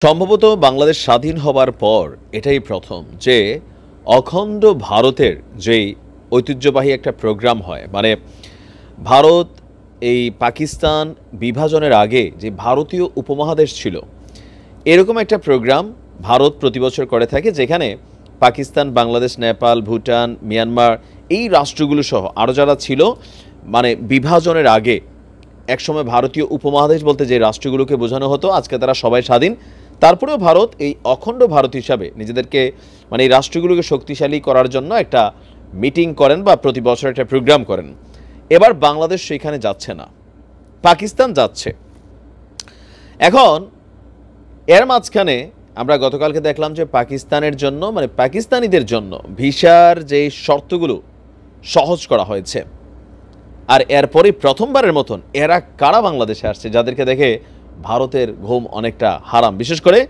সম্ভবত বাংলাদেশ স্বাধীন হবার পর এটাই প্রথম যে অখণ্ড ভারতের যেই ঐতিহ্যবাহী একটা প্রোগ্রাম হয়, মানে ভারত এই পাকিস্তান বিভাজনের আগে যে ভারতীয় উপমহাদেশ ছিল, এরকম একটা প্রোগ্রাম ভারত প্রতি বছর করে থাকে, যেখানে পাকিস্তান, বাংলাদেশ, নেপাল, ভুটান, মিয়ানমার এই রাষ্ট্রগুলো সহ আরও যারা ছিল, মানে বিভাজনের আগে একসময় ভারতীয় উপমহাদেশ বলতে যে রাষ্ট্রগুলোকে বোঝানো হতো, আজকে তারা সবাই স্বাধীন। তারপরেও ভারত এই অখণ্ড ভারত হিসাবে নিজেদেরকে, মানে এই রাষ্ট্রগুলোকে শক্তিশালী করার জন্য একটা মিটিং করেন বা প্রতি বছর একটা প্রোগ্রাম করেন। এবার বাংলাদেশ সেখানে যাচ্ছে না, পাকিস্তান যাচ্ছে। এখন এর মাঝখানে আমরা গতকালকে দেখলাম যে পাকিস্তানের জন্য, মানে পাকিস্তানিদের জন্য ভিসার যে শর্তগুলো সহজ করা হয়েছে। আর এরপরে প্রথমবারের মতন এরা কারা বাংলাদেশে আসছে, যাদেরকে দেখে ভারতের ঘুম অনেকটা হারাম। বিশেষ করে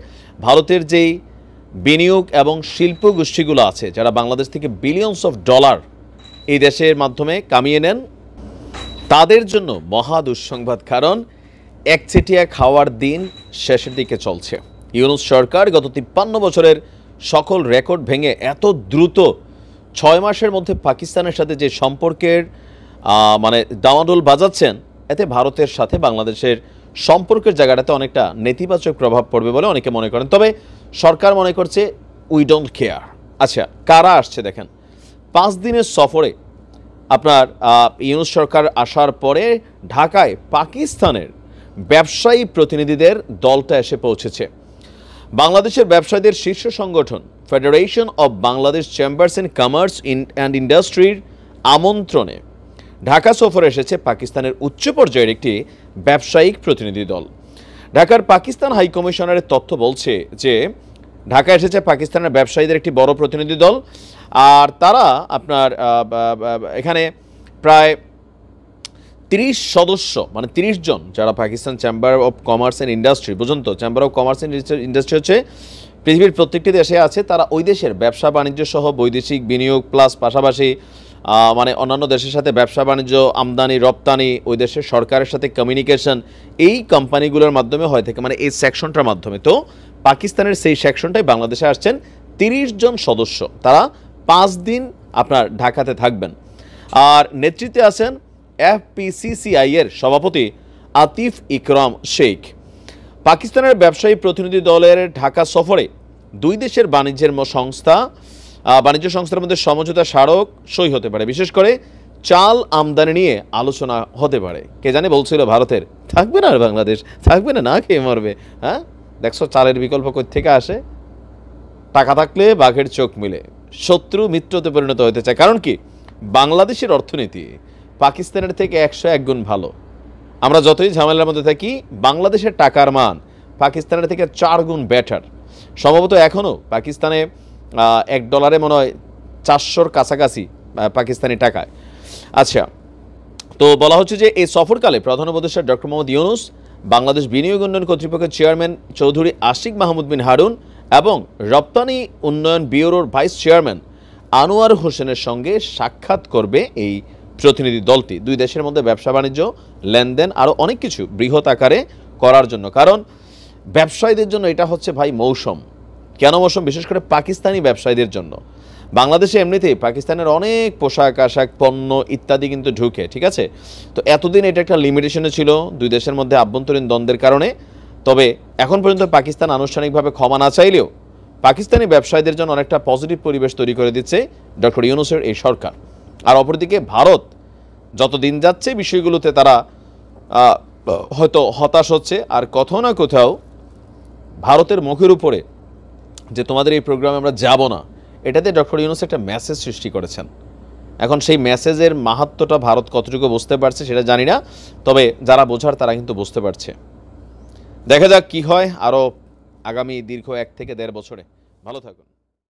ভারতের যেই বিনিয়োগ এবং শিল্প গোষ্ঠীগুলো আছে, যারা বাংলাদেশ থেকে বিলিয়নস অফ ডলার এই দেশের মাধ্যমে কামিয়ে নেন, তাদের জন্য মহা দুঃসংবাদ। কারণ একচেটিয়া খাওয়ার দিন শেষের দিকে চলছে। ইউনূস সরকার গত 53 বছরের সকল রেকর্ড ভেঙে এত দ্রুত 6 মাসের মধ্যে পাকিস্তানের সাথে যে সম্পর্কের মানে ডামাডোল বাজাচ্ছেন, এতে ভারতের সাথে বাংলাদেশের সম্পর্কের জায়গাটাতে অনেকটা নেতিবাচক প্রভাব পড়বে বলে অনেকে মনে করেন। তবে সরকার মনে করছে উই ডোন্ট কেয়ার। আচ্ছা, কারা আসছে দেখেন। 5 দিনের সফরে আপনার ইউনূস সরকার আসার পরে ঢাকায় পাকিস্তানের ব্যবসায়ী প্রতিনিধিদের দলটা এসে পৌঁছেছে। বাংলাদেশের ব্যবসায়ীদের শীর্ষ সংগঠন federation of Bangladesh chambers and commerce and ইন্ডাস্ট্রির আমন্ত্রণে ঢাকা সফরে এসেছে পাকিস্তানের উচ্চ পর্যায়ের একটি ব্যবসায়িক প্রতিনিধি দল। ঢাকার পাকিস্তান হাই কমিশনারের তথ্য বলছে যে ঢাকা এসেছে পাকিস্তানের ব্যবসায়ীদের একটি বড় প্রতিনিধি দল। আর তারা আপনার এখানে প্রায় 30 সদস্য, মানে 30 জন, যারা Pakistan chamber of commerce and industry, বুঝুন তো, chamber of commerce and industry হচ্ছে পৃথিবীর প্রত্যেকটি দেশে আছে। তারা ওই দেশের ব্যবসা বাণিজ্য সহ বৈদেশিক বিনিয়োগ প্লাস পাশাপাশি মানে অন্যান্য দেশের সাথে ব্যবসা বাণিজ্য, আমদানি রপ্তানি, ওই দেশের সরকারের সাথে কমিউনিকেশন, এই কোম্পানিগুলোর মাধ্যমে হয়ে থাকে, মানে এই সেকশনটার মাধ্যমে। তো পাকিস্তানের সেই সেকশনটাই বাংলাদেশে আসছেন 30 জন সদস্য। তারা 5 দিন আপনার ঢাকাতে থাকবেন। আর নেতৃত্বে আছেন এফপিসিসিআই এর সভাপতি আতিফ ইকরাম শেখ। পাকিস্তানের ব্যবসায়ী প্রতিনিধি দলের ঢাকা সফরে দুই দেশের বাণিজ্য সংস্থার মধ্যে সমঝোতা স্মারক সই হতে পারে। বিশেষ করে চাল আমদানি নিয়ে আলোচনা হতে পারে। কে জানে বলছিল ভারতের থাকবে না, আর বাংলাদেশ থাকবে না, না খেয়ে মরবে। হ্যাঁ, দেখছো চালের বিকল্প কই থেকে আসে। টাকা থাকলে বাঘের চোখ মিলে, শত্রু মিত্রতে পরিণত হতে চায়। কারণ কি, বাংলাদেশের অর্থনীতি পাকিস্তানের থেকে 101 গুণ ভালো। আমরা যতই ঝামেলার মধ্যে থাকি, বাংলাদেশের টাকার মান পাকিস্তানের থেকে 4 গুণ বেটার। সম্ভবত এখনও পাকিস্তানে $1 মনে হয় 400-র কাছাকাছি পাকিস্তানি টাকায়। আচ্ছা, তো বলা হচ্ছে যে এই সফরকালে প্রধান উপদেষ্টা ডক্টর মোহাম্মদ ইউনূস, বাংলাদেশ বিনিয়োগ উন্নয়ন কর্তৃপক্ষের চেয়ারম্যান চৌধুরী আশিক মাহমুদ বিন হারুন এবং রপ্তানি উন্নয়ন ব্যুরোর ভাইস চেয়ারম্যান আনোয়ার হোসেনের সঙ্গে সাক্ষাৎ করবে এই প্রতিনিধি দলটি, দুই দেশের মধ্যে ব্যবসা বাণিজ্য, লেনদেন, আরও অনেক কিছু বৃহৎ আকারে করার জন্য। কারণ ব্যবসায়ীদের জন্য এটা হচ্ছে ভাই মৌসুম। কেন মৌসুম? বিশেষ করে পাকিস্তানি ব্যবসায়ীদের জন্য। বাংলাদেশে এমনিতেই পাকিস্তানের অনেক পোশাক আশাক, পণ্য ইত্যাদি কিন্তু ঢুকে, ঠিক আছে। তো এতদিন এটা একটা লিমিটেশনে ছিল দুই দেশের মধ্যে আভ্যন্তরীণ দ্বন্দ্বের কারণে। তবে এখন পর্যন্ত পাকিস্তান আনুষ্ঠানিকভাবে ক্ষমা না চাইলেও পাকিস্তানি ব্যবসায়ীদের জন্য অনেকটা পজিটিভ পরিবেশ তৈরি করে দিচ্ছে ডক্টর ইউনূসের এই সরকার। আর অপরদিকে ভারত যত দিন যাচ্ছে বিষয়গুলোতে তারা হয়তো হতাশ হচ্ছে। আর কোথাও না কোথাও ভারতের মুখের উপরে যে তোমাদের এই প্রোগ্রামে আমরা যাব না, এটাতে ডক্টর ইউনূস একটা মেসেজ সৃষ্টি করেছেন। এখন সেই মেসেজের মাহাত্ম্যটা ভারত কতটুকু বুঝতে পারছে সেটা জানি না, তবে যারা বোঝার তারা কিন্তু বুঝতে পারছে। দেখা যাক কি হয় আরও আগামী দীর্ঘ 1 থেকে 1.5 বছরে। ভালো থাকুন।